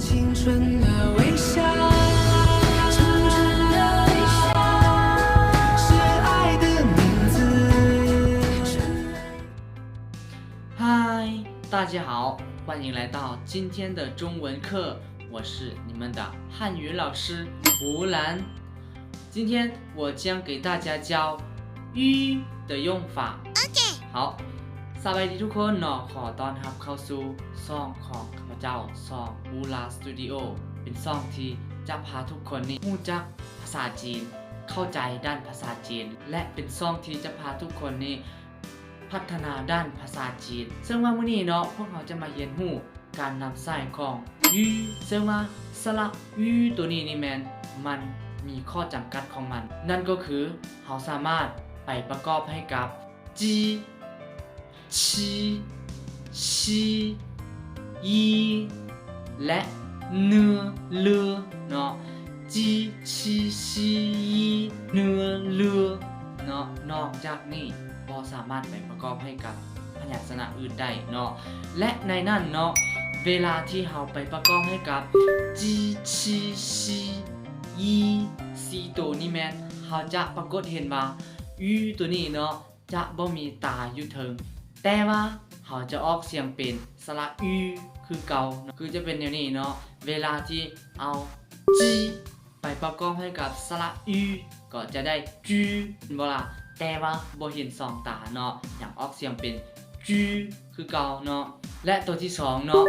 青春的微笑，是爱的名字。嗨，大家好，欢迎来到今天的中文课，我是你们的汉语老师胡兰。今天我将给大家教吁的用法。好สวัสดีทุกคนเนาะขอต้อนรับเข้าสู่ช่องของข้าพเจ้าช่องอูลาสตูดิโอเป็นช่องที่จะพาทุกคนนี่รู้จักภาษาจีนเข้าใจด้านภาษาจีนและเป็นช่องที่จะพาทุกคนนี่พัฒนาด้านภาษาจีนซึ่งว่ามื้อนี้เนาะพวกเราจะมาเรียนรู้การนำใช้ของยูซึ่งว่าสระยูตัวนี้นี่แมนมันมีข้อจำกัดของมันนั่นก็คือเราสามารถไปประกอบให้กับจีชีชียีและเนื้อเลือเนาะจีชีชียีเนื้อเลือเนาะนอกจากนี้ก็สามารถไปประกอบให้กับพยัญชนะอื่นได้เนาะและในนั้นเนาะเวลาที่เราไปประกอบให้กับจีชีชียีซีตัวนี้แมนเราจะปรากฏเห็นว่ายูตัวนี้เนาะจะบ่มีตาอยู่เทิงแต่ว่าเขาจะออกเสียงเป็นสระอูคือเก่าคือจะเป็นอย่างนี้เนาะเวลาที่เอาจีไปประกอบให้กับสระอูก็จะได้จูบ่ล่ะแต่ว่าบ่เห็นสองตาเนาะอย่างออกเสียงเป็นจูคือเก่าเนาะและตัวที่สองเนาะ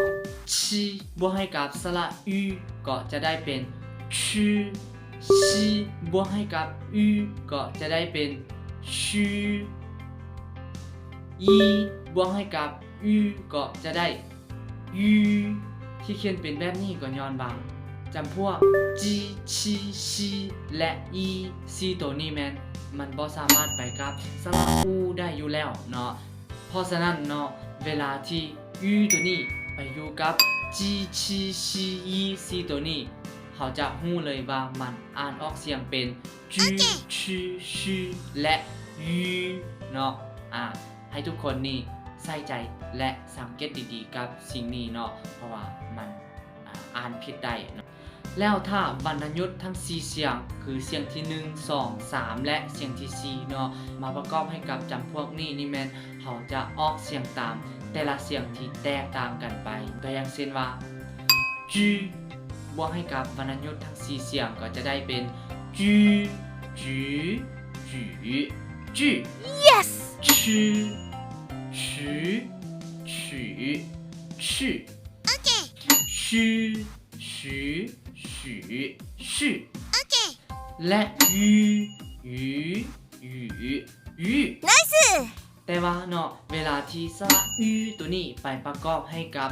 ชีบวกให้กับสระอูก็จะได้เป็นชูชีบวกให้กับอูก็จะได้เป็นชูยีบวกให้กับอูก็จะได้ยูที่เขียนเป็นแบบนี้ก็ย้อนบางจำพวกจีชีชีและอีซีตัวนี้แมนมันบ่สามารถไปกับสระอูได้อยู่แล้วเนาะเพราะฉะนั้นเนาะเวลาที่ยูตัวนี้ไปอยู่กับจีชีชีอีซีตัวนี้เขาจะหู้เลยว่ามันอ่านออกเสียงเป็นจูชูชูและยูเนาะให้ทุกคนนี่ใส่ใจและสังเกตดีๆกับสิ่งนี้เนาะเพราะว่ามันอ่านผิดได้เนาะแล้วถ้าวรรณยุกต์ทั้ง4เสียงคือเสียงที่1 2 3และเสียงที่4เนาะมาประกอบให้กับจำพวกนี้นี่แม่นเขาจะออกเสียงตามแต่ละเสียงที่แตกต่างกันไปตัวอย่างเช่นว่าจูบวกให้กับวรรณยุกต์ทั้ง4เสียงก็จะได้เป็นจูจูจูจู Yes ชื่อ曲曲去 Okay ชื่อ曲许去 Okay และยูยูยู Nice แต่ว่าเนาะเวลาที่สระอูตัวนี้ไปประกอบให้กับ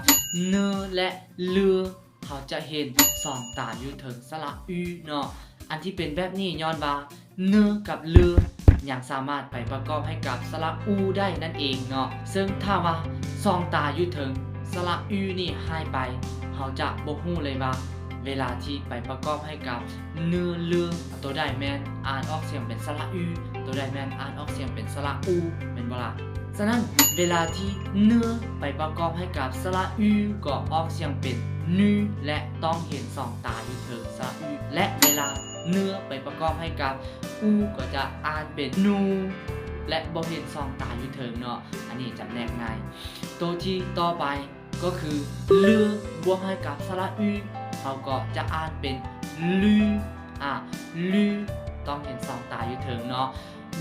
เนื้อและเลือเขาจะเห็นสองตาอยู่ถึงสระอูเนาะอันที่เป็นแบบนี้ย้อนว่าเนื้อกับเลือยังสามารถไปประกอบให้กับสระอูได้นั่นเองเนาะซึ่งถ้าว่าสองตาอยู่ถึงสระอูนี่หายไปเขาจะบ่ฮู้เลยว่าเวลาที่ไปประกอบให้กับเนื้อเลือตัวใดแม่นอ่านออกเสียงเป็นสระอูตัวใดแม่นอ่านออกเสียงเป็นสระอูแม่นบ่ล่ะฉะนั้นเวลาที่เนื้อไปประกอบให้กับสระอูก็ออกเสียงเป็นนูและต้องเห็นสองตาอยู่ถึงสระอูและเวลาเนื้อไปประกอบให้กับอูก็จะอ่านเป็นนูและบ่เห็นสองตาอยู่ถึงเนาะอันนี้จำแนกง่ายตัวที่ต่อไปก็คือเลือบวกให้กับสระอูเขาก็จะอ่านเป็นลืลืต้องเห็นสองตาอยู่ถึงเนาะ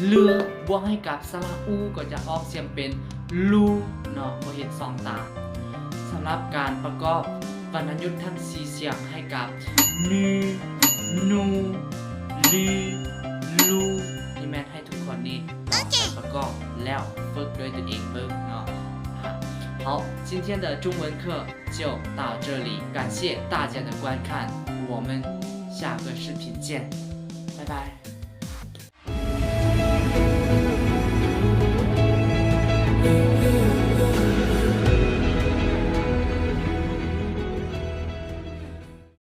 เลือบวกให้กับสระอูก็จะออกเสียงเป็นลูเนาะบ่เห็นสองตาสำหรับการประกอบวรรณยุกต์ทั้ง4เสียงให้กับนูนูลูลูนี่แม่นให้ทุกคนนี่ลองไปประกอบแล้วฝึกด้วยตัวเองเบิ่งเนาะ好，今天的中文课就到这里，感谢大家的观看，我们下个视频见，拜拜。